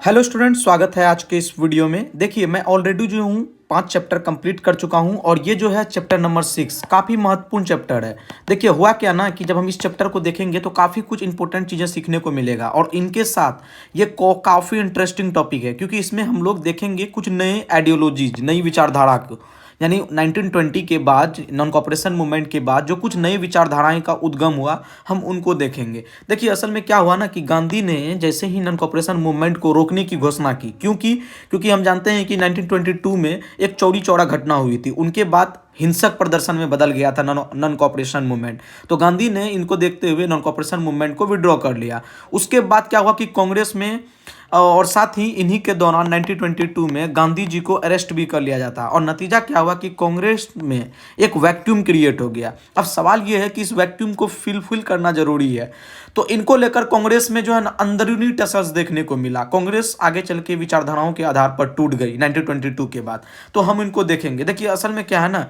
Hello student, स्वागत है आज के इस वीडियो में। देखिए, मैं ऑलरेडी जो हूँ 5 चैप्टर कंप्लीट कर चुका हूँ और ये जो है चैप्टर नंबर 6 काफ़ी महत्वपूर्ण चैप्टर है। देखिए, हुआ क्या ना कि जब हम इस चैप्टर को देखेंगे तो काफ़ी कुछ इंपॉर्टेंट चीज़ें सीखने को मिलेगा और इनके साथ ये काफ़ी इंटरेस्टिंग टॉपिक है क्योंकि इसमें हम लोग देखेंगे कुछ नए आइडियोलॉजीज, नई विचारधारा को, यानी 1920 के बाद, नॉन कॉपरेशन मूवमेंट के बाद जो कुछ नई विचारधाराएं का उद्गम हुआ, हम उनको देखेंगे। देखिए, असल में क्या हुआ ना कि गांधी ने जैसे ही नॉन कॉपरेशन मूवमेंट को रोकने की घोषणा की, क्योंकि हम जानते हैं कि 1922 में एक चौड़ी चौड़ा घटना हुई थी, उनके बाद हिंसक प्रदर्शन में बदल गया था नॉन कॉपरेशन मूवमेंट। तो गांधी ने इनको देखते हुए नॉन कॉपरेशन मूवमेंट को विड्रॉ कर लिया। उसके बाद क्या हुआ कि कांग्रेस में और साथ ही इन्हीं के दौरान 1922 में गांधी जी को अरेस्ट भी कर लिया जाता और नतीजा क्या हुआ कि कांग्रेस में एक वैक्यूम क्रिएट हो गया। अब सवाल यह है कि इस वैक्यूम को फिल करना जरूरी है, तो इनको लेकर कांग्रेस में जो है ना अंदरूनी टसल्स देखने को मिला। कांग्रेस आगे चल के विचारधाराओं के आधार पर टूट गई 1922 के बाद। तो हम इनको देखेंगे। देखिए, असल में क्या है ना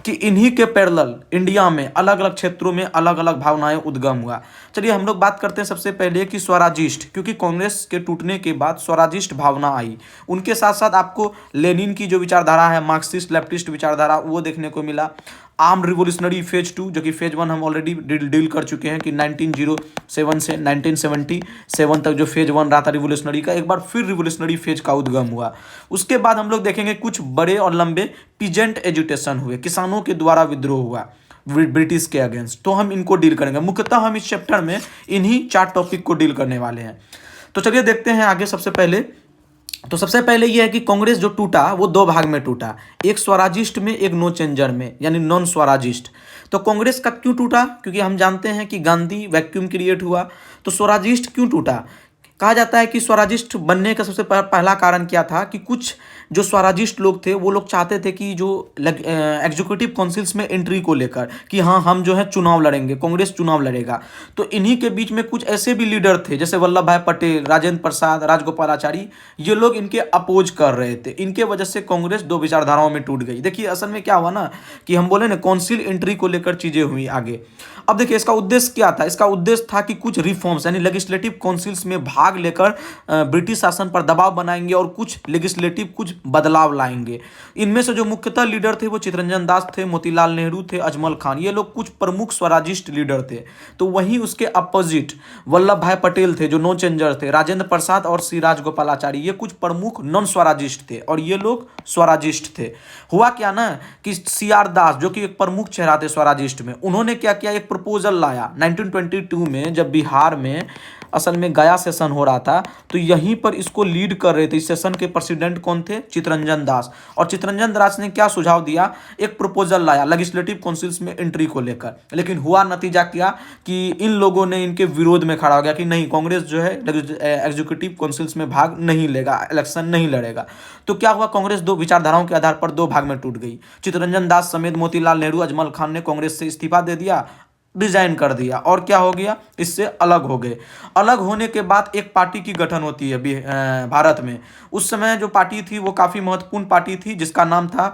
कि इन्हीं के पैरेलल इंडिया में अलग अलग क्षेत्रों में अलग अलग भावनाएं उद्गम हुआ। चलिए हम लोग बात करते हैं सबसे पहले कि स्वराजिस्ट, क्योंकि कांग्रेस के टूटने के बाद स्वराजिस्ट भावना आई। उनके साथ साथ आपको लेनिन की जो विचारधारा है, मार्क्सिस्ट लेफ्टिस्ट विचारधारा, वो देखने को मिला। आर्म रिवोल्यूशनरी फेज 2, जो कि फेज 1 हम ऑलरेडी डील कर चुके हैं कि 1907 से 1977 तक जो फेज 1 रहा था रिवोल्यूशनरी का, एक बार फिर रिवोल्यूशनरी फेज का उद्गम हुआ। उसके बाद हम लोग देखेंगे कुछ बड़े और लंबे पीजेंट एजुटेशन हुए, किसानों के द्वारा विद्रोह हुआ ब्रिटिश के अगेंस्ट। तो हम इनको डील करेंगे। मुख्यतः हम इस चैप्टर में इन्हीं 4 टॉपिक को डील करने वाले हैं। तो चलिए देखते हैं आगे। सबसे पहले यह है कि कांग्रेस जो टूटा वो 2 भाग में टूटा, एक स्वराजिस्ट में, एक नो चेंजर में, यानी नॉन स्वराजिस्ट। तो कांग्रेस का क्यों टूटा? क्योंकि हम जानते हैं कि गांधी वैक्यूम क्रिएट हुआ। तो स्वराजिस्ट क्यों टूटा? कहा जाता है कि स्वराजिस्ट बनने का सबसे पहला कारण क्या था कि कुछ जो स्वराजिस्ट लोग थे वो लोग चाहते थे कि जो एग्जीक्यूटिव काउंसिल्स में एंट्री को लेकर कि हाँ, हम जो है चुनाव लड़ेंगे, कांग्रेस चुनाव लड़ेगा। तो इन्हीं के बीच में कुछ ऐसे भी लीडर थे जैसे वल्लभ भाई पटेल, राजेंद्र प्रसाद, राजगोपालाचारी, ये लोग इनके अपोज कर रहे थे। इनके वजह से कांग्रेस 2 विचारधाराओं में टूट गई। देखिए, असल में क्या हुआ ना कि हम बोले ना काउंसिल एंट्री को लेकर चीजें हुई आगे। अब देखिए, इसका उद्देश्य क्या था? इसका उद्देश्य था कि कुछ रिफॉर्म्स, यानी लेजिस्लेटिव काउंसिल्स में भाग लेकर ब्रिटिश शासन पर दबाव बनाएंगे और कुछ लेजिस्लेटिव कुछ बदलाव लाएंगे। इनमें से जो मुख्यतः लीडर थे वो चित्तरंजन दास थे, मोतीलाल नेहरू थे, अजमल खान, ये लोग कुछ प्रमुख स्वराजिस्ट लीडर थे। तो वहीं उसके अपोजिट वल्लभ भाई पटेल थे जो नो चेंजर थे, राजेंद्र प्रसाद और श्री राजगोपालाचारी, ये कुछ प्रमुख नॉन स्वराजिस्ट थे और ये लोग स्वराजिस्ट थे। हुआ क्या ना कि CR दास, जो कि एक प्रमुख चेहरा थे स्वराजिस्ट में, उन्होंने क्या किया, एक प्रपोजल लाया 1922 में, जब बिहार में असल में गया सेशन हो रहा था। तो यहीं पर इसको लीड कर रहे थे। इस सेशन के प्रेसिडेंट कौन थे? चित्तरंजन दास। और चित्तरंजन दास ने क्या सुझाव दिया? एक प्रपोजल लाया लेजिस्लेटिव काउंसिल्स में एंट्री को लेकर। लेकिन हुआ नतीजा क्या कि इन लोगों ने इनके विरोध में खड़ा हो गया कि नहीं, कांग्रेस जो है एग्जीक्यूटिव काउंसिल्स में भाग नहीं लेगा, इलेक्शन नहीं लड़ेगा। तो क्या हुआ, कांग्रेस 2 विचारधाराओं के आधार पर 2 भाग में टूट गई। चित्तरंजन दास समेत मोतीलाल नेहरू, अजमल खान ने कांग्रेस से इस्तीफा दे दिया, डिजाइन कर दिया और क्या हो गया, इससे अलग हो गए। अलग होने के बाद एक पार्टी की गठन होती है भारत में। उस समय जो पार्टी थी वो काफ़ी महत्वपूर्ण पार्टी थी जिसका नाम था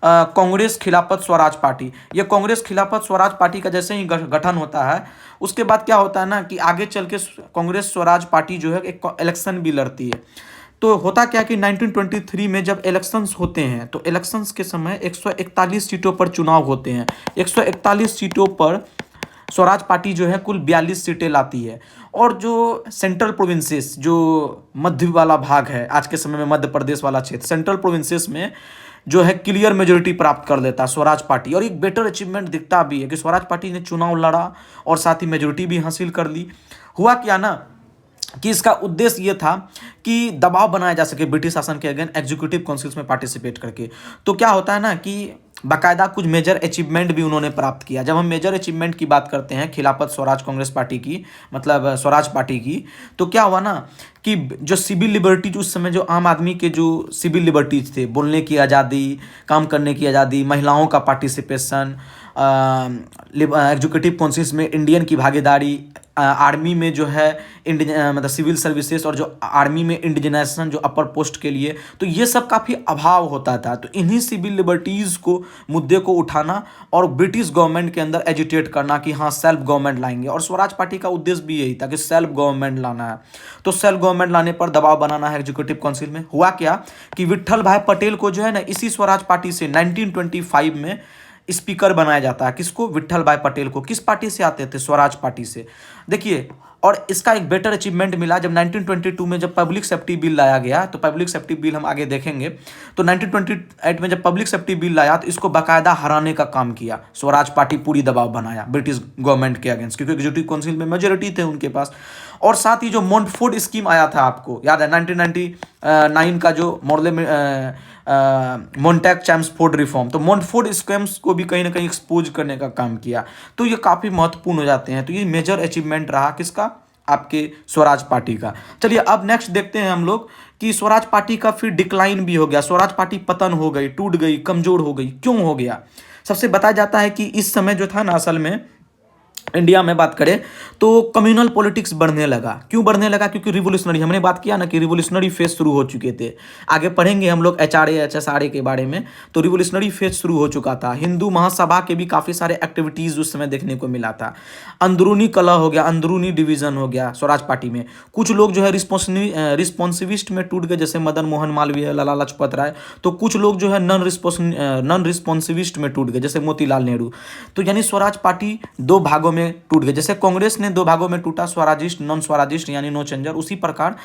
कांग्रेस खिलाफत स्वराज पार्टी। ये कांग्रेस खिलाफत स्वराज पार्टी का जैसे ही गठन होता है, उसके बाद क्या होता है ना कि आगे चल के कांग्रेस स्वराज पार्टी जो है एक इलेक्शन भी लड़ती है। तो होता क्या कि 1923 में जब इलेक्शंस होते हैं तो इलेक्शंस के समय 141 सीटों पर चुनाव होते हैं। 141 सीटों पर स्वराज पार्टी जो है कुल 42 सीटें लाती है। और जो सेंट्रल प्रोविंसेस, जो मध्य वाला भाग है, आज के समय में मध्य प्रदेश वाला क्षेत्र, सेंट्रल प्रोविंसेस में जो है क्लियर मेजोरिटी प्राप्त कर लेता स्वराज पार्टी। और एक बेटर अचीवमेंट दिखता भी है कि स्वराज पार्टी ने चुनाव लड़ा और साथ ही मेजोरिटी भी हासिल कर ली। हुआ क्या ना कि इसका उद्देश्य ये था कि दबाव बनाया जा सके ब्रिटिश शासन के अगेंस्ट एग्जीक्यूटिव काउंसिल्स में पार्टिसिपेट करके। तो क्या होता है ना कि बाकायदा कुछ मेजर अचीवमेंट भी उन्होंने प्राप्त किया। जब हम मेजर अचीवमेंट की बात करते हैं खिलाफत स्वराज कांग्रेस पार्टी की, मतलब स्वराज पार्टी की, तो क्या हुआ ना कि जो सिविल लिबर्टीज, उस समय जो आम आदमी के जो सिविल लिबर्टीज थे, बोलने की आज़ादी, काम करने की आज़ादी, महिलाओं का पार्टिसिपेशन, एग्जीक्यूटिव काउंसिल्स में इंडियन की भागीदारी, आर्मी में जो है मतलब सिविल सर्विसेज, और जो आर्मी में इंडिजनाइजेशन जो अपर पोस्ट के लिए, तो ये सब काफ़ी अभाव होता था। तो इन्हीं सिविल लिबर्टीज़ को, मुद्दे को उठाना और ब्रिटिश गवर्नमेंट के अंदर एजिटेट करना कि हाँ सेल्फ गवर्नमेंट लाएंगे। और स्वराज पार्टी का उद्देश्य भी यही था कि सेल्फ गवर्नमेंट लाना है। तो सेल्फ गवर्नमेंट लाने पर दबाव बनाना है एग्जीक्यूटिव काउंसिल में। हुआ क्या कि विट्ठल भाई पटेल को जो है ना इसी स्वराज पार्टी से 1925 में स्पीकर बनाया जाता है। किसको? विट्ठल भाई पटेल को। किस पार्टी से आते थे? स्वराज पार्टी से। देखिए, और इसका एक बेटर अचीवमेंट मिला जब 1922 में जब पब्लिक सेफ्टी बिल लाया गया। तो पब्लिक सेफ्टी बिल हम आगे देखेंगे। तो 1928 में जब पब्लिक सेफ्टी बिल लाया तो इसको बाकायदा हराने का काम किया स्वराज पार्टी। पूरी दबाव बनाया ब्रिटिश गवर्नमेंट के अगेंस्ट, क्योंकि एग्जीक्यूटिव काउंसिल में मेजोरिटी थे उनके पास। और साथ ही जो मोंटफोर्ड स्कीम आया था, आपको याद है 1999 का जो मोंटेक चैम्सफोर्ड रिफॉर्म, तो मोंटफोर्ड स्कीम्स को भी कहीं ना कहीं एक्सपोज करने का काम किया। तो ये काफ़ी महत्वपूर्ण हो जाते हैं। तो ये मेजर अचीवमेंट रहा किसका? आपके स्वराज पार्टी का। चलिए अब नेक्स्ट देखते हैं हम लोग कि स्वराज पार्टी का फिर डिक्लाइन भी हो गया, स्वराज पार्टी पतन हो गई, टूट गई, कमजोर हो गई। क्यों हो गया? सबसे बताया जाता है कि इस समय जो था ना, असल में इंडिया में बात करें तो कम्युनल पॉलिटिक्स बढ़ने लगा। क्यों बढ़ने लगा? क्योंकि रिवोल्यूशनरी, हमने बात किया ना कि रिवोल्यूशनरी फेज शुरू हो चुके थे। आगे पढ़ेंगे हम लोग HRA HSRA के बारे में। तो रिवोल्यूशनरी फेज शुरू हो चुका था। हिंदू महासभा के भी काफ़ी सारे एक्टिविटीज़ उस समय देखने को मिला था। अंदरूनी कलह हो गया, अंदरूनी डिवीजन हो गया स्वराज पार्टी में। कुछ लोग जो है रिस्पॉन्सिविस्ट में टूट गए, जैसे मदन मोहन मालवीय, लाला लाजपत राय। तो कुछ लोग जो है नॉन रिस्पॉन्सिविस्ट में टूट गए, जैसे मोतीलाल नेहरू। तो यानी स्वराज पार्टी दो भागों में टूट गए। जैसे कांग्रेस ने दो भागों में टूटा, स्वराजिस्ट, नॉन स्वराजिस्ट यानी नो चेंजर, उसी प्रकार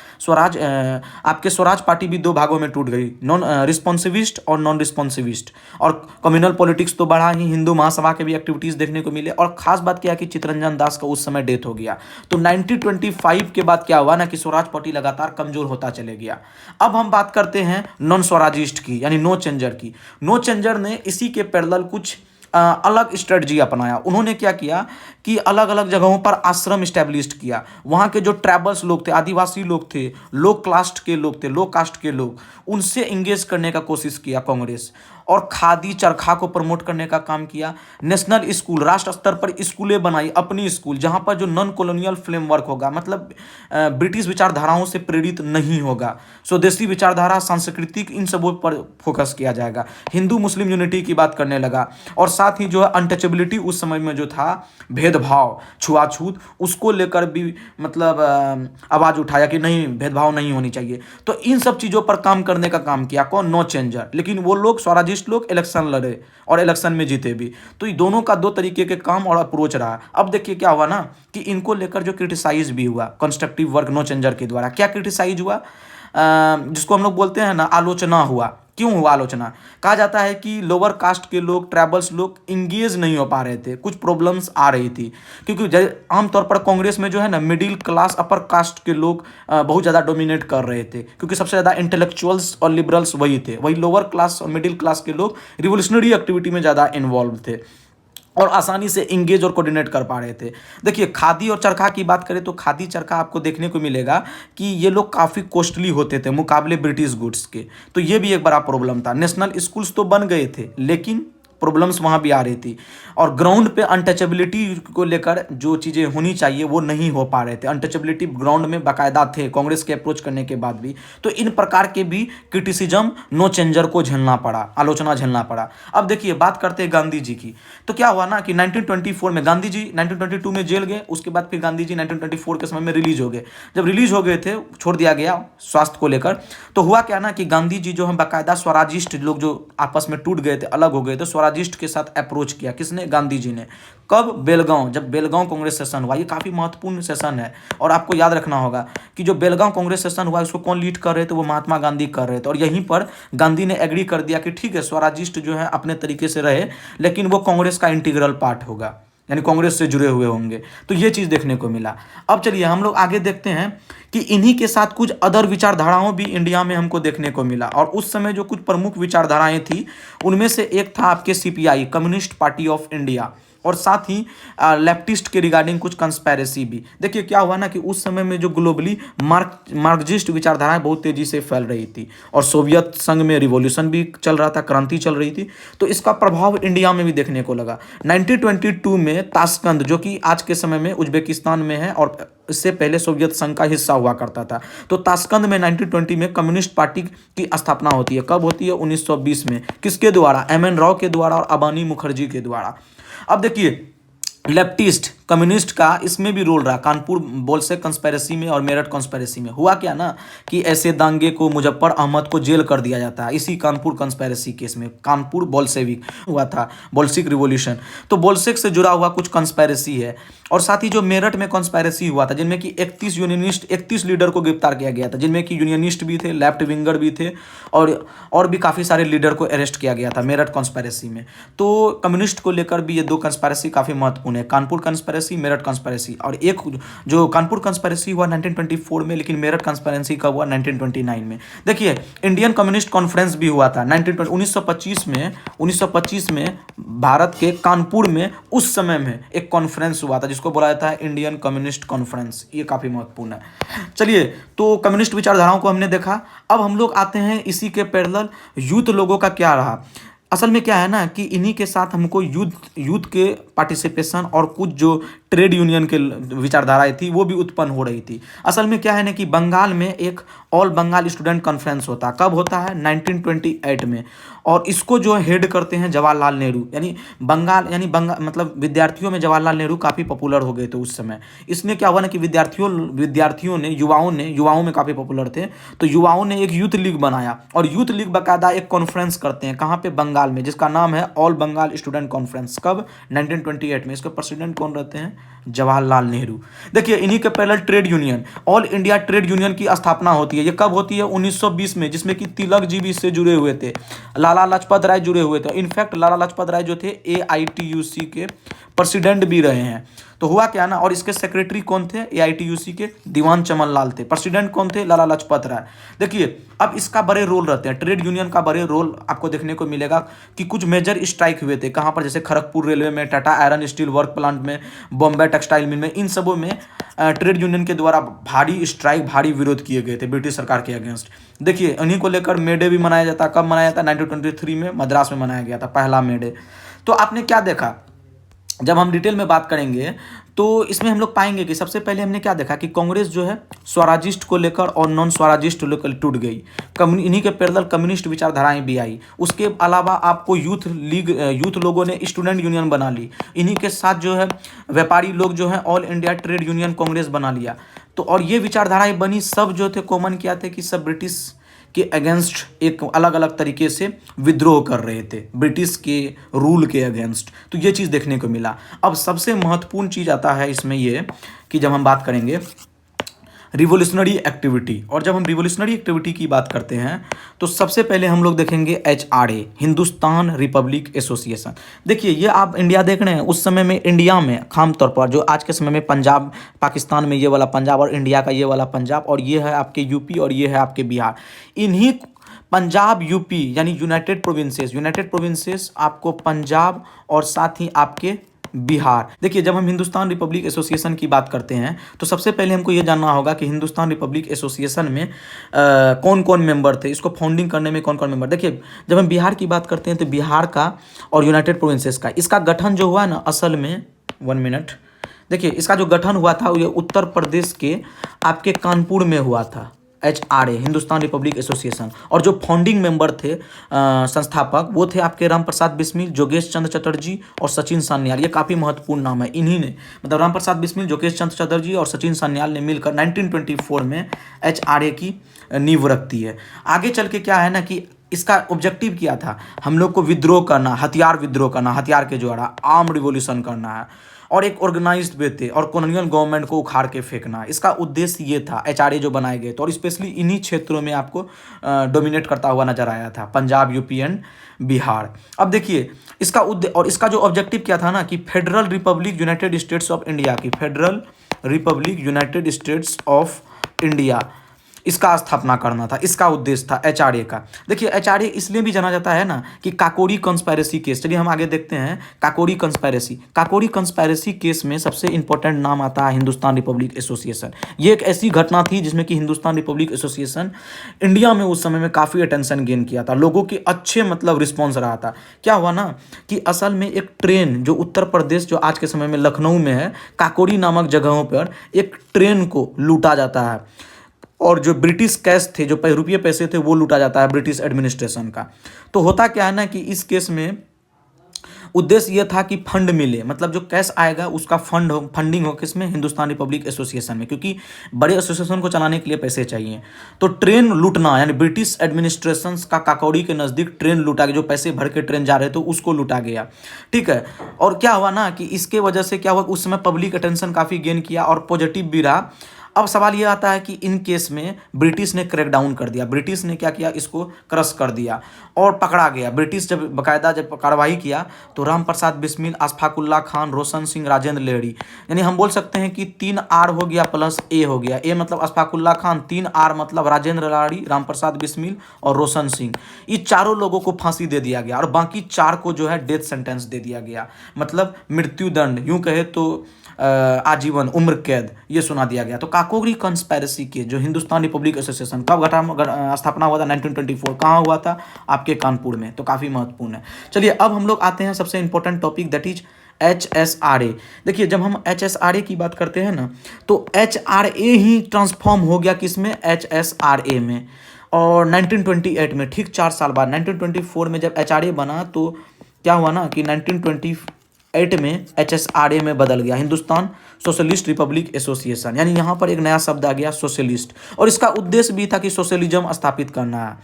आपके स्वराज पार्टी भी दो भागों में टूट गई, नॉन रिस्पॉन्सिविस्ट और नॉन रिस्पॉन्सिविस्ट। और कम्युनल पॉलिटिक्स तो बढ़ा ही, हिंदू महासभा के भी एक्टिविटीज देखने को मिले। और खास बात क्या है कि चित्तरंजन दास का उस समय डेथ हो गया। तो 1925 के बाद क्या हुआ ना कि स्वराज पार्टी लगातार कमजोर होता चले गया। अब हम बात करते हैं नॉन स्वराजिस्ट की, यानी नो चेंजर की। नो चेंजर ने इसी के पैरेलल कुछ अलग स्ट्रेटजी अपनाया। उन्होंने क्या किया कि अलग अलग जगहों पर आश्रम इस्टेब्लिश किया। वहाँ के जो ट्राइबल्स लोग थे, आदिवासी लोग थे, लो कास्ट के लोग थे, लो कास्ट के लोग, उनसे इंगेज करने का कोशिश किया कांग्रेस। और खादी चरखा को प्रमोट करने का काम किया। नेशनल स्कूल, राष्ट्र स्तर पर स्कूलें बनाई, अपनी स्कूल, जहाँ पर जो नॉन कॉलोनियल फ्रेमवर्क होगा, मतलब ब्रिटिश विचारधाराओं से प्रेरित नहीं होगा, स्वदेशी विचारधारा, सांस्कृतिक, इन सबों पर फोकस किया जाएगा। हिंदू मुस्लिम यूनिटी की बात करने लगा। और साथ ही जो है अनटचेबिलिटी, उस समय में जो था भेदभाव, छुआछूत, उसको लेकर भी मतलब आवाज़ उठाया कि नहीं, भेदभाव नहीं होनी चाहिए। तो इन सब चीज़ों पर काम करने का काम किया कौन? No changer. लेकिन वो लोग स्वराजिस्ट लोग इलेक्शन लड़े और इलेक्शन में जीते भी। तो ये दोनों का दो तरीके के काम और अप्रोच रहा। अब देखिए क्या हुआ ना कि इनको लेकर जो क्रिटिसाइज भी हुआ कंस्ट्रक्टिव वर्क नो चेंजर के द्वारा। क्या क्रिटिसाइज हुआ? जिसको हम लोग बोलते हैं ना, आलोचना हुआ। क्यों हुआ आलोचना? कहा जाता है कि लोअर कास्ट के लोग, ट्राइबल्स लोग इंगेज नहीं हो पा रहे थे, कुछ प्रॉब्लम्स आ रही थी। क्योंकि आमतौर पर कांग्रेस में जो है ना मिडिल क्लास, अपर कास्ट के लोग बहुत ज़्यादा डोमिनेट कर रहे थे, क्योंकि सबसे ज़्यादा इंटेलेक्चुअल्स और लिबरल्स वही थे। वही लोअर क्लास और मिडिल क्लास के लोग रिवोल्यूशनरी एक्टिविटी में ज़्यादा इन्वॉल्व थे और आसानी से इंगेज और कोऑर्डिनेट कर पा रहे थे। देखिए, खादी और चरखा की बात करें तो खादी चरखा आपको देखने को मिलेगा कि ये लोग काफ़ी कॉस्टली होते थे मुकाबले ब्रिटिश गुड्स के। तो ये भी एक बड़ा प्रॉब्लम था। नेशनल स्कूल्स तो बन गए थे, लेकिन प्रॉब्लम्स वहाँ भी आ रही थी। और ग्राउंड पे अनटचेबिलिटी को लेकर जो चीज़ें होनी चाहिए वो नहीं हो पा रहे थे। अनटचेबिलिटी ग्राउंड में बाकायदा थे कांग्रेस के अप्रोच करने के बाद भी। तो इन प्रकार के भी क्रिटिसिज्म नो चेंजर को झेलना पड़ा, आलोचना झेलना पड़ा। अब देखिए, बात करते हैं गांधी जी की। तो क्या हुआ ना कि 1924 में गांधी जी 1922 में जेल गए। उसके बाद फिर गांधी जी 1924 के समय में रिलीज हो गए। जब रिलीज हो गए थे, छोड़ दिया गया स्वास्थ्य को लेकर, तो हुआ क्या ना कि गांधी जी जो है बाकायदा स्वराजिस्ट लोग जो आपस में टूट गए थे, अलग हो गए थे, स्वराजिस्ट के साथ अप्रोच किया। किसने? गांधी जी ने। कब? बेलगांव, जब बेलगांव कांग्रेस सेशन हुआ। ये काफ़ी महत्वपूर्ण सेशन है और आपको याद रखना होगा कि जो बेलगांव कांग्रेस सेशन हुआ उसको कौन लीड कर रहे थे? वो महात्मा गांधी कर रहे थे। और यहीं पर गांधी ने एग्री कर दिया कि ठीक है, स्वराजिस्ट जो है अपने तरीके से रहे, लेकिन वो कांग्रेस का इंटीग्रल पार्ट होगा, यानी कांग्रेस से जुड़े हुए होंगे। तो ये चीज़ देखने को मिला। अब चलिए हम लोग आगे देखते हैं कि इन्हीं के साथ कुछ अदर विचारधाराओं भी इंडिया में हमको देखने को मिला। और उस समय जो कुछ प्रमुख विचारधाराएं थी उनमें से एक था आपके CPI, communist party of India. और साथ ही लेफ्टिस्ट के रिगार्डिंग कुछ कंस्पेरेसी भी। देखिए क्या हुआ ना कि उस समय में जो ग्लोबली मार्क्सिस्ट विचारधाराएं बहुत तेजी से फैल रही थी और सोवियत संघ में रिवॉल्यूशन भी चल रहा था, क्रांति चल रही थी, तो इसका प्रभाव इंडिया में भी देखने को लगा। 1922 में ताशकंद, जो कि आज के समय में उज्बेकिस्तान में है और इससे पहले सोवियत संघ का हिस्सा हुआ करता था, तो ताशकंद में 1920 में कम्युनिस्ट पार्टी की स्थापना होती है। कब होती है? 1920 में। किसके द्वारा? एम.एन. राव के द्वारा और अबानी मुखर्जी के द्वारा। अब देखिए लेफ्टिस्ट कम्युनिस्ट का इसमें भी रोल रहा, कानपुर बोल्शेविक कंस्पिरेसी में और मेरठ कंस्पिरेसी में। हुआ क्या ना कि ऐसे दांगे को मुजफ्फर अहमद को जेल कर दिया जाता है इसी कानपुर कंस्पिरेसी केस में। कानपुर बोल्शेविक हुआ था, बोल्शेविक रिवॉल्यूशन, तो बोल्शेविक से जुड़ा हुआ कुछ कंस्पिरेसी है। और साथ ही जो मेरठ में कंस्पिरेसी हुआ था, जिनमें कि 31 लीडर को गिरफ्तार किया गया था, जिनमें कि यूनियनिस्ट भी थे, लेफ्ट विंगर भी थे और भी काफ़ी सारे लीडर को अरेस्ट किया गया था मेरठ कंस्पिरेसी में। तो कम्युनिस्ट को लेकर भी ये दो कंस्पिरेसी काफ़ी महत्वपूर्ण है, कानपुर कंस्पिरेसी, मेरठ कंस्पिरेसी। और एक जो कानपुर कंस्पिरेसी हुआ 1924 में, लेकिन मेरठ कंस्पिरेसी कब हुआ? 1929 में। देखिए इंडियन कम्युनिस्ट कॉन्फ्रेंस भी हुआ था 1925 में भारत के कानपुर में उस समय में एक कॉन्फ्रेंस हुआ था जिसको बोला जाता है इंडियन कम्युनिस्ट कॉन्फ्रेंस। ये काफ़ी महत्वपूर्ण है। चलिए, तो कम्युनिस्ट विचारधाराओं को हमने देखा। अब हम लोग आते हैं इसी के पैरेलल यूथ लोगों का क्या रहा। असल में क्या है ना कि इन्हीं के साथ हमको यूथ के पार्टिसिपेशन और कुछ जो ट्रेड यूनियन के विचारधाराएं थी वो भी उत्पन्न हो रही थी। असल में क्या है ना कि बंगाल में एक ऑल बंगाल स्टूडेंट कॉन्फ्रेंस होता है। कब होता है? 1928 में। और इसको जो हेड करते हैं जवाहरलाल नेहरू। यानी बंगाल मतलब विद्यार्थियों में जवाहरलाल नेहरू काफ़ी पॉपुलर हो गए थे उस समय। इसमें क्या हुआ ना कि विद्यार्थियों ने युवाओं में काफ़ी पॉपुलर थे, तो युवाओं ने एक यूथ लीग बनाया और यूथ लीग बाकायदा एक कॉन्फ्रेंस करते हैं। कहाँ पे? बंगाल में, जिसका नाम है ऑल बंगाल स्टूडेंट कॉन्फ्रेंस। कब? 1928 में। इसके प्रेसिडेंट कौन रहते हैं? जवाहरलाल नेहरू। देखिए इन्हीं के parallel trade union, all India trade union की स्थापना होती है। ये कब होती है? 1920 में, जिसमें कि तिलक जी भी इससे जुड़े हुए थे, लाला लाजपत राय जुड़े हुए थे। इनफैक्ट लाला लाजपत राय जो थे AITUC के प्रेसिडेंट भी रहे हैं। तो हुआ क्या ना, और इसके सेक्रेटरी कौन थे? AITUC के दीवान चमन लाल थे। प्रेसिडेंट कौन थे? लाला लाजपत राय। देखिए अब इसका बड़े रोल रहते हैं, ट्रेड यूनियन का बड़े रोल आपको देखने को मिलेगा कि कुछ मेजर स्ट्राइक हुए थे। कहाँ पर? जैसे खड़गपुर रेलवे में, Tata iron steel work plant में, बॉम्बे टेक्सटाइल मिल में, इन सबों में ट्रेड यूनियन के द्वारा भारी स्ट्राइक, भारी विरोध किए गए थे ब्रिटिश सरकार के अगेंस्ट। देखिए इन्हीं को लेकर मे डे भी मनाया जाता है। कब मनाया जाता है? 1923 में मद्रास में मनाया गया था पहला मे डे। तो आपने क्या देखा, जब हम डिटेल में बात करेंगे तो इसमें हम लोग पाएंगे कि सबसे पहले हमने क्या देखा कि कांग्रेस जो है स्वराजिस्ट को लेकर और नॉन स्वराजिस्ट को लेकर टूट गई। इन्हीं के पैरेलल कम्युनिस्ट विचारधाराएं भी आई। उसके अलावा आपको यूथ लोगों ने स्टूडेंट यूनियन बना ली। इन्हीं के साथ जो है व्यापारी लोग जो है all India trade union Congress बना लिया। तो और ये विचारधाराएं बनी, सब जो थे कॉमन क्या थे कि सब ब्रिटिश के अगेंस्ट एक अलग अलग तरीके से विद्रोह कर रहे थे, ब्रिटिश के रूल के अगेंस्ट। तो ये चीज़ देखने को मिला। अब सबसे महत्वपूर्ण चीज़ आता है इसमें ये कि जब हम बात करेंगे रिवोल्यूशनरी एक्टिविटी, और जब हम रिवोल्यूशनरी एक्टिविटी की बात करते हैं तो सबसे पहले हम लोग देखेंगे HRA, हिंदुस्तान रिपब्लिक एसोसिएशन। देखिए ये आप इंडिया देख रहे हैं, उस समय में इंडिया में खामतौर पर जो आज के समय में पंजाब, पाकिस्तान में ये वाला पंजाब और इंडिया का ये वाला पंजाब, और ये है आपके यूपी और ये है आपके बिहार। इन्हीं पंजाब यूपी यानी यूनाइटेड प्रोविंसेस आपको पंजाब और साथ ही आपके बिहार। देखिए जब हम हिंदुस्तान रिपब्लिक एसोसिएशन की बात करते हैं तो सबसे पहले हमको ये जानना होगा कि हिंदुस्तान रिपब्लिक एसोसिएशन में कौन कौन मेंबर थे, इसको फाउंडिंग करने में कौन कौन मेंबर। देखिए जब हम बिहार की बात करते हैं तो बिहार का और यूनाइटेड प्रोविंसेस का इसका गठन जो हुआ ना, असल में 1 मिनट, देखिए इसका जो गठन हुआ था ये उत्तर प्रदेश के आपके कानपुर में हुआ था। HRA, हिंदुस्तान रिपब्लिक एसोसिएशन, और जो फाउंडिंग मेंबर थे संस्थापक वो थे आपके राम प्रसाद बिस्मिल, जोगेश चंद्र चटर्जी और सचिन सान्याल। ये काफ़ी महत्वपूर्ण नाम है। इन्हीं ने मतलब राम प्रसाद बिस्मिल, जोगेश चंद्र चटर्जी और सचिन सान्याल ने मिलकर 1924 में HRA की नींव रखती है। आगे चल के क्या है ना कि इसका ऑब्जेक्टिव क्या था, हम लोग को विद्रोह करना, विद्रोह करना, हथियार के द्वारा आर्म रिवॉल्यूशन करना है, और एक ऑर्गेनाइज्ड वे थे और कॉलोनियल गवर्नमेंट को उखाड़ के फेंकना। इसका उद्देश्य ये था। HRA जो बनाए गए थे और स्पेशली इन्हीं क्षेत्रों में आपको डोमिनेट करता हुआ नजर आया था, पंजाब, यूपी एंड बिहार। अब देखिए इसका उद्देश्य और इसका जो ऑब्जेक्टिव क्या था ना कि federal republic united states of India की, federal republic united states of India इसका स्थापना करना था, इसका उद्देश्य था एचआरए का। देखिए एचआरए इसलिए भी जाना जाता है ना कि काकोरी कंस्पायरेसी केस। चलिए हम आगे देखते हैं Kakori conspiracy. Kakori conspiracy case में सबसे इंपॉर्टेंट नाम आता है हिंदुस्तान रिपब्लिक एसोसिएशन। ये एक ऐसी घटना थी जिसमें कि हिंदुस्तान रिपब्लिक एसोसिएशन इंडिया में उस समय में काफ़ी अटेंशन गेन किया था, लोगों की अच्छे मतलब रिस्पॉन्स रहा था। क्या हुआ ना कि असल में एक ट्रेन जो उत्तर प्रदेश जो आज के समय में लखनऊ में है, काकोरी नामक जगहों पर एक ट्रेन को लूटा जाता है और जो ब्रिटिश कैश थे, जो रुपये पैसे थे, वो लूटा जाता है ब्रिटिश एडमिनिस्ट्रेशन का। तो होता क्या है ना कि इस केस में उद्देश्य ये था कि फंड मिले, मतलब जो कैश आएगा उसका फंडिंग हो किसमें, हिंदुस्तान रिपब्लिक एसोसिएशन में, क्योंकि बड़े एसोसिएशन को चलाने के लिए पैसे चाहिए। तो ट्रेन लूटना यानी ब्रिटिश एडमिनिस्ट्रेशन का काकोरी के नज़दीक ट्रेन लूटा गया, जो पैसे भर के ट्रेन जा रहे थे उसको लूटा गया। ठीक है, और क्या हुआ ना कि इसके वजह से क्या हुआ, उस समय पब्लिक अटेंशन काफ़ी गेन किया और पॉजिटिव भी रहा। अब सवाल ये आता है कि इन केस में ब्रिटिश ने क्रैकडाउन कर दिया, ब्रिटिश ने क्या किया, इसको क्रश कर दिया और पकड़ा गया। ब्रिटिश जब बाकायदा जब कार्रवाई किया तो राम प्रसाद बिस्मिल, अशफाकुल्ला खान, रोशन सिंह, राजेंद्र लेहड़ी, यानी हम बोल सकते हैं कि 3R हो गया प्लस ए हो गया। ए मतलब अशफाकुल्ला खान, 3R मतलब राजेंद्र लाड़ी, राम प्रसाद बिस्मिल और रोशन सिंह। ये चारों लोगों को फांसी दे दिया गया और बाकी 4 को जो है डेथ सेंटेंस दे दिया गया, मतलब मृत्युदंड, यूं कहे तो आजीवन उम्र कैद ये सुना दिया गया। तो काकोरी कंस्पायरेसी के जो हिंदुस्तान रिपब्लिक एसोसिएशन कब स्थापना हुआ था, 1924। कहाँ हुआ था, आपके कानपुर में। तो काफ़ी महत्वपूर्ण है। चलिए अब हम लोग आते हैं सबसे important topic, that is HSRA। देखिए जब हम HSRA की बात करते हैं ना तो HRA ही ट्रांसफॉर्म हो गया किसमें, HSRA में। और 1928 में, ठीक 4 साल बाद 1924 में जब HRA बना तो क्या हुआ ना कि 1928 में HSRA में बदल गया, हिंदुस्तान सोशलिस्ट रिपब्लिक एसोसिएशन। यानी यहाँ पर एक नया शब्द आ गया, सोशलिस्ट। और इसका उद्देश्य भी था कि सोशलिज्म स्थापित करना है,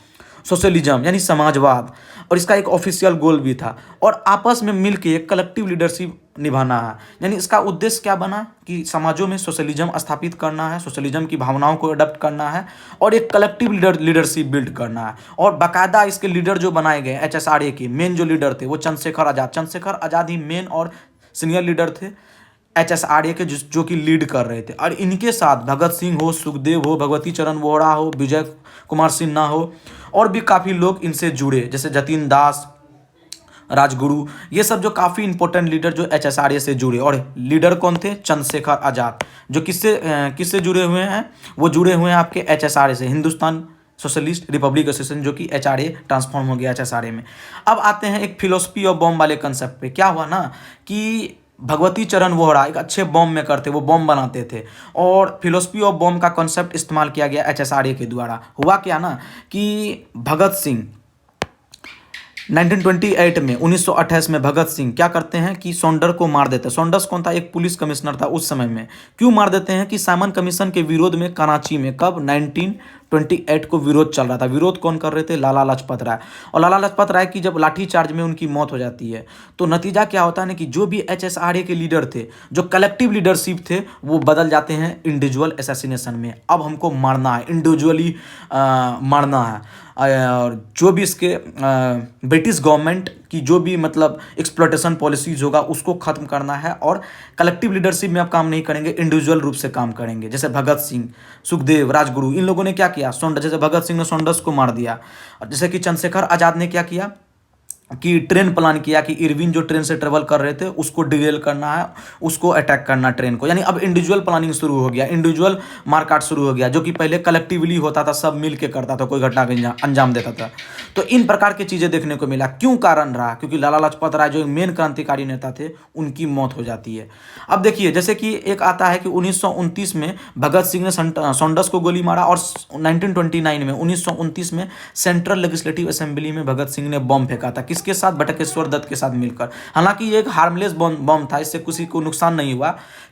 सोशलिज्म यानी समाजवाद, और इसका एक ऑफिशियल गोल भी था। और आपस में मिलकर एक कलेक्टिव लीडरशिप निभाना है। यानी इसका उद्देश्य क्या बना कि समाजों में सोशलिज्म स्थापित करना है, सोशलिज्म की भावनाओं को अडॉप्ट करना है और एक कलेक्टिव लीडरशिप बिल्ड करना है। और बाकायदा इसके लीडर जो बनाए गए HSRA के मेन जो लीडर थे वो चंद्रशेखर आज़ाद ही मेन और सीनियर लीडर थे HSRA के, जो कि लीड कर रहे थे। और इनके साथ भगत सिंह हो, सुखदेव हो, भगवती चरण वोहरा हो, विजय कुमार सिन्हा हो, और भी काफ़ी लोग इनसे जुड़े, जैसे जतिन दास, राजगुरु, ये सब जो काफ़ी इंपॉर्टेंट लीडर जो HSRA से जुड़े। और लीडर कौन थे, चंद्रशेखर आज़ाद, जो किससे जुड़े हुए हैं, वो जुड़े हुए हैं आपके HSRA से, हिंदुस्तान सोशलिस्ट रिपब्लिक एसोसिएशन, जो कि HRA ट्रांसफॉर्म हो गया HSRA में। अब आते हैं एक फिलोसफी ऑफ बॉम्ब वाले कंसेप्ट पे। क्या हुआ ना कि भगवती चरण वोहरा एक अच्छे बॉम्ब मेकर थे, वो बॉम्ब बनाते थे और फिलोसफी ऑफ बॉम्ब का कॉन्सेप्ट इस्तेमाल किया गया HSRA के द्वारा। हुआ क्या ना कि भगत सिंह 1928 में 1928 में भगत सिंह क्या करते हैं कि सॉन्डर को मार देते हैं। सॉन्डर्स कौन था, एक पुलिस कमिश्नर था उस समय में। क्यों मार देते हैं कि साइमन कमीशन के विरोध में कराची में, कब, 1928 को विरोध चल रहा था। विरोध कौन कर रहे थे, लाला लाजपत राय। और लाला लाजपत राय की जब लाठी चार्ज में उनकी मौत हो जाती है तो नतीजा क्या होता है ना कि जो भी HSRA के लीडर थे, जो कलेक्टिव लीडरशिप थे, वो बदल जाते हैं इंडिविजुअल असैसिनेशन में। अब हमको मारना है, इंडिविजुअली मारना है। और जो भी इसके ब्रिटिश गवर्नमेंट की जो भी मतलब एक्सप्लॉयटेशन पॉलिसीज होगा उसको ख़त्म करना है और कलेक्टिव लीडरशिप में आप काम नहीं करेंगे, इंडिविजुअल रूप से काम करेंगे। जैसे भगत सिंह, सुखदेव, राजगुरु, इन लोगों ने क्या किया, जैसे भगत सिंह ने सॉन्डर्स को मार दिया। और जैसे कि चंद्रशेखर आज़ाद ने क्या किया कि ट्रेन प्लान किया कि इरविन जो ट्रेन से ट्रेवल कर रहे थे उसको डिरेल करना है, उसको अटैक करना ट्रेन को। यानी अब इंडिविजुअल प्लानिंग शुरू हो गया, इंडिविजुअल मारकाट शुरू हो गया, जो कि पहले कलेक्टिवली होता था, सब मिल के करता था, कोई घटना का अंजाम देता था। तो इन प्रकार की चीज़ें देखने को मिला। क्यों कारण रहा, क्योंकि लाला लाजपत राय जो मेन क्रांतिकारी नेता थे उनकी मौत हो जाती है। अब देखिए जैसे कि एक आता है कि 1929 में भगत सिंह ने सॉन्डर्स को गोली मारा और 1929 में सेंट्रल लेजिस्लेटिव असेंबली में भगत सिंह ने बॉम्ब फेंका था, किसके साथ, बटुकेश्वर दत्त के साथ मिलकर। हालांकि ये एक हार्मलेस बॉम्ब था, इससे किसी को नुकसान नहीं हुआ।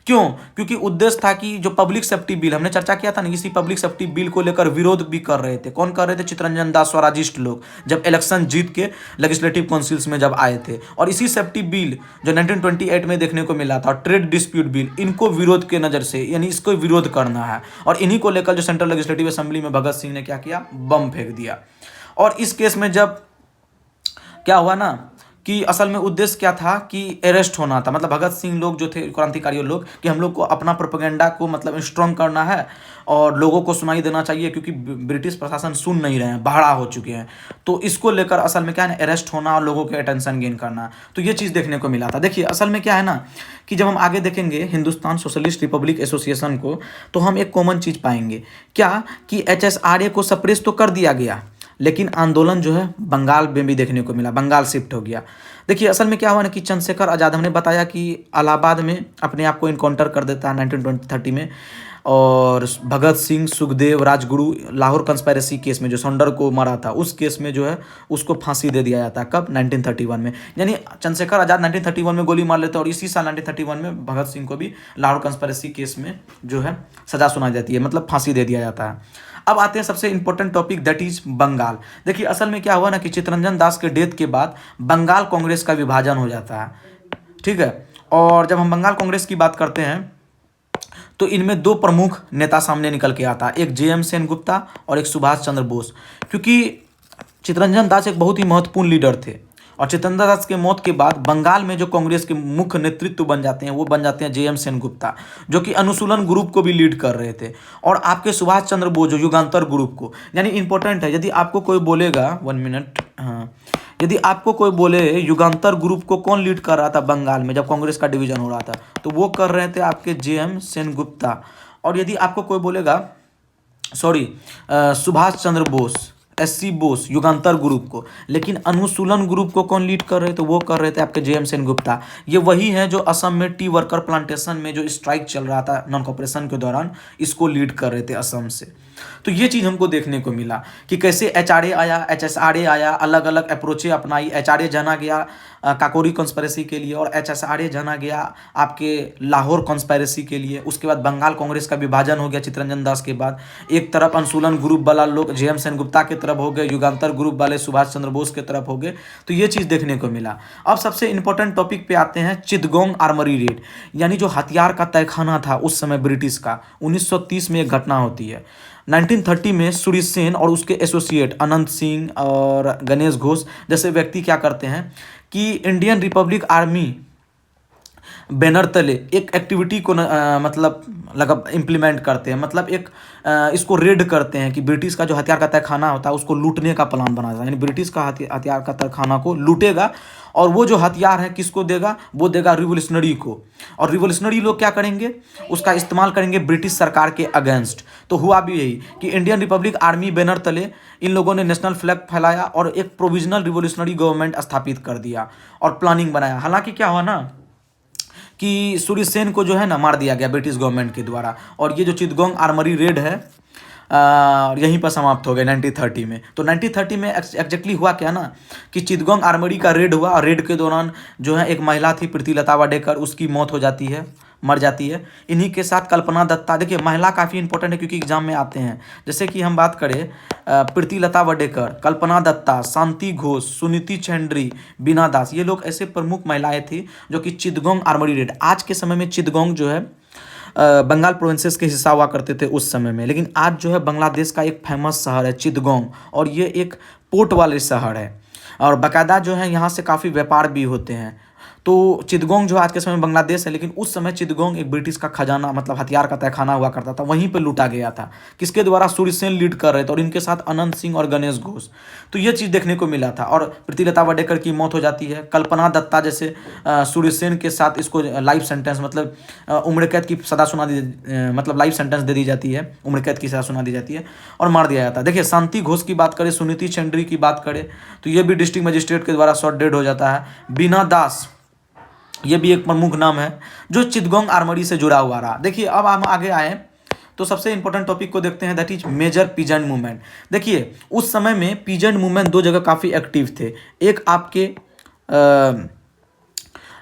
क्यों, क्योंकि उद्देश्य था कि जो पब्लिक सेफ्टी बिल हमने चर्चा किया था ना, इसी पब्लिक सेफ्टी बिल को लेकर विरोध भी कर रहे थे। कौन कर रहे थे, चित्तरंजन दास स्वराजिस्ट लोग, जब इलेक्शन जीत के लेजिस्लेटिव काउंसिल्स में जब आए थे। और इसी सेफ्टी बिल जो 1928 में देखने को मिला था, ट्रेड डिस्प्यूट बिल, इनको विरोध के नज़र से, यानी इसको विरोध करना है। और इन्हीं को लेकर जो सेंट्रल लेजिस्लेटिव असेंबली में भगत सिंह ने क्या किया, बम फेंक दिया। और इस केस में जब क्या हुआ ना कि असल में उद्देश्य क्या था कि अरेस्ट होना था, मतलब भगत सिंह लोग जो थे क्रांतिकारी लोग, कि हम लोग को अपना प्रोपेगेंडा को मतलब स्ट्रॉन्ग करना है और लोगों को सुनाई देना चाहिए, क्योंकि ब्रिटिश प्रशासन सुन नहीं रहे हैं, बहरा हो चुके हैं। तो इसको लेकर असल में क्या है ना, अरेस्ट होना और लोगों के अटेंशन गेन करना। तो ये चीज़ देखने को मिला था। देखिए असल में क्या है ना कि जब हम आगे देखेंगे हिंदुस्तान सोशलिस्ट रिपब्लिक एसोसिएशन को, तो हम एक कॉमन चीज़ पाएंगे क्या, कि HSRA को सप्रेस तो कर दिया गया, लेकिन आंदोलन जो है बंगाल में भी देखने को मिला, बंगाल शिफ्ट हो गया। देखिए असल में क्या हुआ ना कि चंद्रशेखर आज़ाद, हमने बताया कि इलाहाबाद में अपने आप को इनकाउंटर कर देता है 1930 में, और भगत सिंह, सुखदेव, राजगुरु लाहौर कंस्पायरेसी केस में जो सौंडर को मारा था, उस केस में जो है उसको फांसी दे दिया जाता है। कब? 1931 में। यानी चंद्रशेखर आज़ाद 1931 में गोली मार लेते हैं और इसी साल 1931 में भगत सिंह को भी लाहौर कंस्पायरेसी केस में जो है सजा सुनाई जाती है, मतलब फांसी दे दिया जाता है। अब आते हैं सबसे important topic, that is Bengal. देखिए असल में क्या हुआ ना कि चित्तरंजन दास के डेथ के बाद बंगाल कांग्रेस का विभाजन हो जाता है, ठीक है। और जब हम बंगाल कांग्रेस की बात करते हैं तो इनमें दो प्रमुख नेता सामने निकल के आता है, एक JM सेनगुप्ता और एक सुभाष चंद्र बोस। क्योंकि चित्तरंजन दास एक बहुत ही महत्वपूर्ण लीडर थे, और चित्तरंजन दास के मौत के बाद बंगाल में जो कांग्रेस के मुख्य नेतृत्व बन जाते हैं वो बन जाते हैं JM सेनगुप्ता, जो कि अनुसूलन ग्रुप को भी लीड कर रहे थे, और आपके सुभाष चंद्र बोस जो युगांतर ग्रुप को। यानी इंपॉर्टेंट है, यदि आपको कोई बोलेगा, 1 मिनट, हाँ, यदि आपको कोई बोले युगांतर ग्रुप को कौन लीड कर रहा था बंगाल में जब कांग्रेस का डिवीजन हो रहा था, तो वो कर रहे थे आपके JM सेनगुप्ता। और यदि आपको कोई बोलेगा सुभाष चंद्र बोस, SC बोस, युगांतर ग्रुप को, लेकिन अनुसूलन ग्रुप को कौन लीड कर रहे थे, वो कर रहे थे आपके JM सेनगुप्ता। ये वही है जो असम में टी वर्कर प्लांटेशन में जो स्ट्राइक चल रहा था नॉन कॉपरेशन के दौरान, इसको लीड कर रहे थे असम से। तो ये चीज़ हमको देखने को मिला कि कैसे HRA आया, HSRA आया, अलग अलग अप्रोचें अपनाई। HRA जाना गया काकोरी कॉन्स्पिरेसी के लिए, और HSRA जाना गया आपके लाहौर कॉन्स्पिरेसी के लिए। उसके बाद बंगाल कांग्रेस का विभाजन हो गया चित्तरंजन दास के बाद, एक तरफ अनुसूलन ग्रुप वाला लोग JM सेनगुप्ता की तरफ हो गए, युगांतर ग्रुप वाले सुभाष चंद्र बोस की तरफ हो गए। तो ये चीज़ देखने को मिला। अब सबसे इंपॉर्टेंट टॉपिक पे आते हैं, चिटगोंग आर्मरी रेड, यानी जो हथियार का तहखाना था उस समय ब्रिटिश का। 1930 में एक घटना होती है। 1930 में सूर्य सेन और उसके एसोसिएट अनंत सिंह और गणेश घोष जैसे व्यक्ति क्या करते हैं कि इंडियन रिपब्लिक आर्मी बैनर तले एक एक्टिविटी को मतलब इम्प्लीमेंट करते हैं, मतलब एक इसको रेड करते हैं कि ब्रिटिश का जो हथियार का तहखाना होता है उसको लूटने का प्लान बनाया जाए। यानी ब्रिटिश का हथियार का तहखाना को लूटेगा, और वो जो हथियार है किसको देगा, वो देगा रिवोल्यूशनरी को। और रिवोल्यूशनरी लोग क्या करेंगे, उसका इस्तेमाल करेंगे ब्रिटिश सरकार के अगेंस्ट। तो हुआ भी यही कि इंडियन रिपब्लिक आर्मी बैनर तले इन लोगों ने नेशनल फ्लैग फैलाया और एक प्रोविजनल रिवोल्यूशनरी गवर्नमेंट स्थापित कर दिया और प्लानिंग बनाया। हालांकि क्या हुआ ना कि सूर्य सेन को जो है ना मार दिया गया ब्रिटिश गवर्नमेंट के द्वारा, और ये जो चिटगोंग आर्मरी रेड है यहीं पर समाप्त हो गए 1930 में। तो 1930 में एग्जैक्टली हुआ क्या ना कि चिटगोंग आर्मरी का रेड हुआ, और रेड के दौरान जो है एक महिला थी प्रीतिलता वाडेकर, उसकी मौत हो जाती है, मर जाती है। इन्हीं के साथ कल्पना दत्ता, देखिए महिला काफ़ी इंपॉर्टेंट है क्योंकि एग्जाम में आते हैं। जैसे कि हम बात करें प्रीतिलता वाडेकर, कल्पना दत्ता, शांति घोष, सुनीति चंद्री, बीना दास, ये लोग ऐसे प्रमुख महिलाएं थी जो कि चिटगोंग आर्मरी रेड, आज के समय में चिटगोंग जो है बंगाल प्रोविंसेस के हिस्सा हुआ करते थे उस समय में, लेकिन आज जो है बांग्लादेश का एक फेमस शहर है चिटगोंग, और ये एक पोर्ट वाले शहर है, और बाकायदा जो है यहाँ से काफ़ी व्यापार भी होते हैं। तो चिटगोंग जो आज के समय में बांग्लादेश है, लेकिन उस समय चिटगोंग एक ब्रिटिश का खजाना मतलब हथियार का तहखाना हुआ करता था, वहीं पे लूटा गया था। किसके द्वारा? सूर्य सेन लीड कर रहे थे, और इनके साथ अनंत सिंह और गणेश घोष। तो ये चीज़ देखने को मिला था, और प्रीतिलता वाडेकर की मौत हो जाती है। कल्पना दत्ता जैसे सूर्य सेन के साथ इसको लाइफ सेंटेंस मतलब उम्र कैद की सजा सुना दी, मतलब लाइफ सेंटेंस दे दी जाती है, उम्र कैद की सजा सुना दी जाती है और मार दिया जाता है। देखिए शांति घोष की बात करें, सुनीति चंद्री की बात करें, तो ये भी डिस्ट्रिक्ट मजिस्ट्रेट के द्वारा शॉर्ट डेड हो जाता है। बीना दास, ये भी एक प्रमुख नाम है जो चिटगोंग आर्मरी से जुड़ा हुआ रहा। देखिए अब हम आगे आए तो सबसे इंपॉर्टेंट टॉपिक को देखते हैं, that is major peasant movement. देखिए उस समय में पीजेंट मूवमेंट दो जगह काफ़ी एक्टिव थे, एक आपके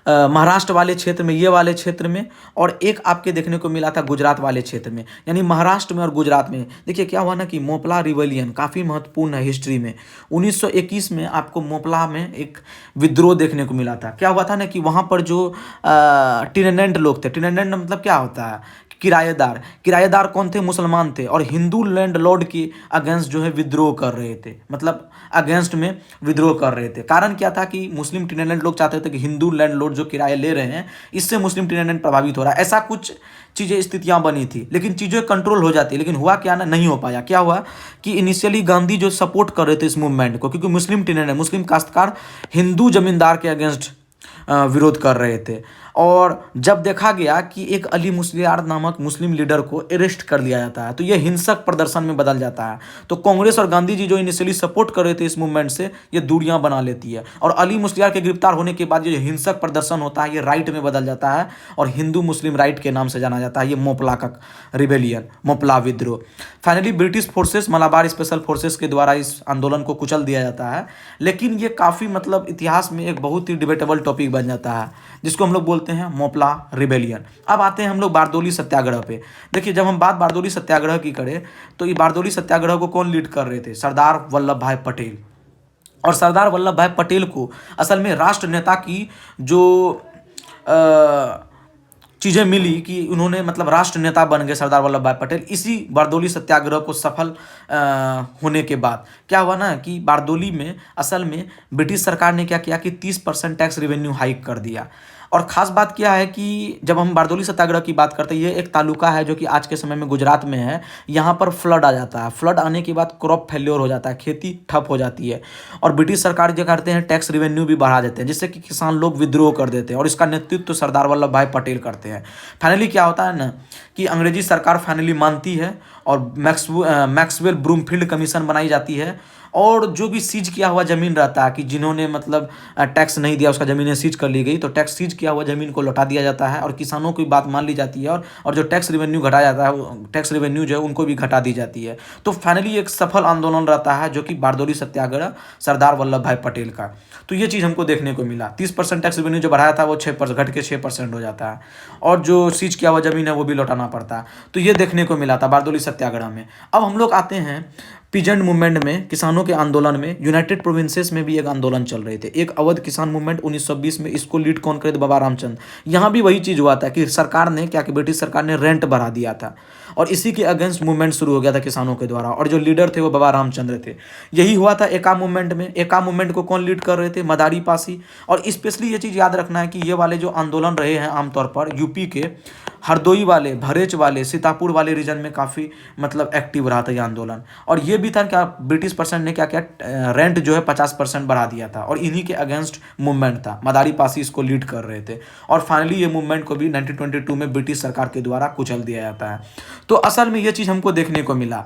महाराष्ट्र वाले क्षेत्र में, ये वाले क्षेत्र में, और एक आपके देखने को मिला था गुजरात वाले क्षेत्र में। यानी महाराष्ट्र में और गुजरात में देखिए क्या हुआ ना कि मोपला रिवॉल्यूशन काफ़ी महत्वपूर्ण है हिस्ट्री में। 1921 में आपको मोपला में एक विद्रोह देखने को मिला था। क्या हुआ था ना कि वहाँ पर जो टिनेंडेंट लोग थे, टिनेंडेंट मतलब क्या होता है किराएदार, किराएदार कौन थे? मुसलमान थे और हिंदू लैंडलॉर्ड के अगेंस्ट जो है विद्रोह कर रहे थे, मतलब अगेंस्ट में विद्रोह कर रहे थे। कारण क्या था कि मुस्लिम टेनेंट लोग चाहते थे कि हिंदू लैंडलॉर्ड जो किराए ले रहे हैं इससे मुस्लिम टेनेंट प्रभावित हो रहा है, ऐसा कुछ चीज़ें स्थितियां बनी थी। लेकिन चीज़ें कंट्रोल हो जाती, लेकिन हुआ क्या ना, नहीं हो पाया। क्या हुआ कि इनिशियली गांधी जो सपोर्ट कर रहे थे इस मूवमेंट को, क्योंकि मुस्लिम टेनेंट, मुस्लिम काश्तकार हिंदू जमींदार के अगेंस्ट विरोध कर रहे थे। और जब देखा गया कि एक अली मुस्लियार नामक मुस्लिम लीडर को अरेस्ट कर लिया जाता है तो यह हिंसक प्रदर्शन में बदल जाता है। तो कांग्रेस और गांधी जी जो इनिशियली सपोर्ट कर रहे थे इस मूवमेंट से, ये दूरियां बना लेती है और अली मुस्लियार के गिरफ्तार होने के बाद ये हिंसक प्रदर्शन होता है ये राइट में बदल जाता है और हिंदू मुस्लिम राइट के नाम से जाना जाता है। ये मोपला का रिबेलियन, मोपला विद्रोह। Finally British forces, Malabar special forces के द्वारा इस आंदोलन को कुचल दिया जाता है। लेकिन ये काफ़ी मतलब इतिहास में एक बहुत ही डिबेटेबल टॉपिक बन जाता है जिसको हम लोग बोलते हैं मोपला रिबेलियन। अब आते हैं हम लोग बारदोली सत्याग्रह पे। देखिए, जब हम बात बारदोली सत्याग्रह की करें तो ये बारदोली सत्याग्रह को कौन लीड कर रहे थे? सरदार वल्लभ भाई पटेल। और सरदार वल्लभ भाई पटेल को असल में राष्ट्र नेता की जो चीज़ें मिली कि उन्होंने मतलब राष्ट्र नेता बन गए सरदार वल्लभ भाई पटेल इसी बारदोली सत्याग्रह को सफल होने के बाद। क्या हुआ ना कि बारदोली में असल में ब्रिटिश सरकार ने क्या किया कि 30% टैक्स रेवेन्यू हाइक कर दिया। और ख़ास बात क्या है कि जब हम बारदोली सत्याग्रह की बात करते हैं, ये एक तालुका है जो कि आज के समय में गुजरात में है। यहाँ पर फ्लड आ जाता है, फ्लड आने के बाद क्रॉप फेल्योर हो जाता है, खेती ठप हो जाती है और ब्रिटिश सरकार जो करते हैं टैक्स रेवेन्यू भी बढ़ा देते हैं जिससे कि किसान लोग विद्रोह कर देते हैं और इसका नेतृत्व तो सरदार वल्लभ भाई पटेल करते हैं। फाइनली क्या होता है ना कि अंग्रेजी सरकार फाइनली मानती है और मैक्सवेल ब्रूमफील्ड कमीशन बनाई जाती है और जो भी सीज किया हुआ ज़मीन रहता है कि जिन्होंने मतलब टैक्स नहीं दिया उसका ज़मीनें सीज कर ली गई, तो टैक्स सीज किया हुआ ज़मीन को लौटा दिया जाता है और किसानों की बात मान ली जाती है और जो टैक्स रेवेन्यू घटाया जाता है, टैक्स रेवेन्यू जो है उनको भी घटा दी जाती है। तो फाइनली एक सफल आंदोलन रहता है जो कि बारदोली सत्याग्रह सरदार वल्लभ भाई पटेल का। तो ये चीज़ हमको देखने को मिला। 30% टैक्स रेवेन्यू जो बढ़ाया था वो 6% घट के 6% हो जाता है और जो सीज किया हुआ ज़मीन है वो भी लौटाना पड़ता है। तो ये देखने को मिला था बारदोली सत्याग्रह में। अब हम लोग आते हैं पीजेंट मूवमेंट में, किसानों के आंदोलन में। यूनाइटेड प्रोविंसेस में भी एक आंदोलन चल रहे थे, एक अवध किसान मूवमेंट 1920 में। इसको लीड कौन करे थे? बाबा रामचंद्र। यहाँ भी वही चीज़ हुआ था कि सरकार ने क्या कि ब्रिटिश सरकार ने रेंट बढ़ा दिया था और इसी के अगेंस्ट मूवमेंट शुरू हो गया था किसानों के द्वारा और जो लीडर थे वो बाबा रामचंद्र थे। यही हुआ था एका मूवमेंट में। एका मूवमेंट को कौन लीड कर रहे थे? मदारी पासी। और स्पेशली ये चीज़ याद रखना है कि ये वाले जो आंदोलन रहे हैं आमतौर पर यूपी के हरदोई वाले, भरेच वाले, सीतापुर वाले रीजन में काफ़ी मतलब एक्टिव रहा था ये आंदोलन। और ये भी था क्या ब्रिटिश पर्सन ने क्या किया, रेंट जो है 50% बढ़ा दिया था और इन्हीं के अगेंस्ट मूवमेंट था। मदारी पासी इसको लीड कर रहे थे और फाइनली ये मूवमेंट को भी 1922 में ब्रिटिश सरकार के द्वारा कुचल दिया जाता है। तो असल में ये चीज़ हमको देखने को मिला।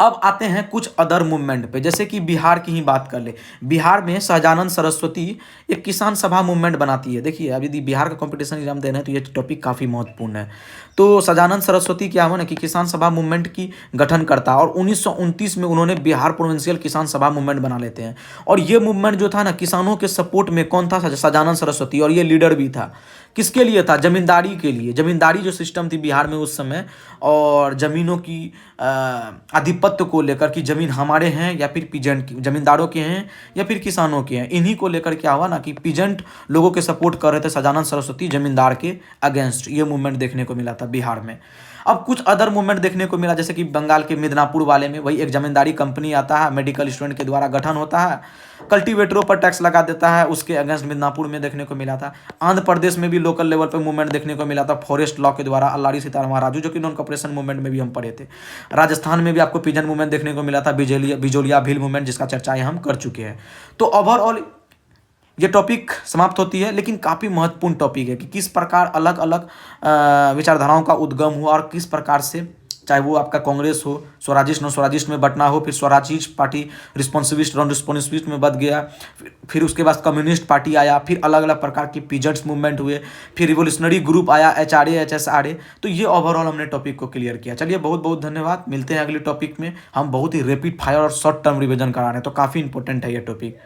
अब आते हैं कुछ अदर मूवमेंट पे, जैसे कि बिहार की ही बात कर ले। बिहार में सहजानंद सरस्वती एक किसान सभा मूवमेंट बनाती है। देखिए, अब यदि बिहार का कंपटीशन एग्जाम देना है तो ये टॉपिक काफ़ी महत्वपूर्ण है। तो सहजानंद सरस्वती क्या हुआ ना कि किसान सभा मूवमेंट की गठन करता है और 1929 में उन्होंने बिहार प्रोविंशियल किसान सभा मूवमेंट बना लेते हैं। और ये मूवमेंट जो था ना किसानों के सपोर्ट में कौन था? सहजानंद सरस्वती। और ये लीडर भी था। किसके लिए था? जमींदारी के लिए। जमींदारी जो सिस्टम थी बिहार में उस समय और ज़मीनों की आधिपत्य को लेकर कि ज़मीन हमारे हैं या फिर पीजेंट जमींदारों के हैं या फिर किसानों के हैं, इन्हीं को लेकर क्या हुआ ना कि पीजेंट लोगों के सपोर्ट कर रहे थे सहजानंद सरस्वती जमींदार के अगेंस्ट। ये मूवमेंट देखने को मिला था बिहार में। अब कुछ अदर मूवमेंट देखने को मिला, जैसे कि बंगाल के मिदनापुर वाले में वही एक जमींदारी कंपनी आता है, मेडिकल स्टूडेंट के द्वारा गठन होता है, कल्टीवेटरों पर टैक्स लगा देता है, उसके अगेंस्ट मिदनापुर में देखने को मिला था। आंध्र प्रदेश में भी लोकल लेवल पर मूवमेंट देखने को मिला था फॉरेस्ट लॉ के द्वारा, अल्लारी सीताराम राजू, जो कि नॉन कॉपरेशन मूवमेंट में भी हम पढ़े थे। राजस्थान में भी आपको पिजन मूवमेंट देखने को मिला था, बिजोलिया भील मूवमेंट, जिसका चर्चाएं हम कर चुके हैं। तो ओवरऑल ये टॉपिक समाप्त होती है, लेकिन काफ़ी महत्वपूर्ण टॉपिक है कि किस प्रकार अलग अलग विचारधाराओं का उद्गम हुआ और किस प्रकार से, चाहे वो आपका कांग्रेस हो, स्वराजिस्ट नॉन स्वराजिस्ट में बंटना हो, फिर स्वराजिस्ट पार्टी रिस्पॉन्सिविस्ट नॉन रिस्पॉन्सिविस्ट में बद गया, फिर उसके बाद कम्युनिस्ट पार्टी आया, फिर अलग अलग प्रकार के पीजेंट्स मूवमेंट हुए, फिर रिवोल्यूशनरी ग्रुप आया, HRA HSRA। तो ये ओवरऑल हमने टॉपिक को क्लियर किया। चलिए, बहुत बहुत धन्यवाद। मिलते हैं अगले टॉपिक में। हम बहुत ही रैपिड फायर और शॉर्ट टर्म रिविजन करा रहे हैं, तो काफ़ी इंपॉर्टेंट है ये टॉपिक।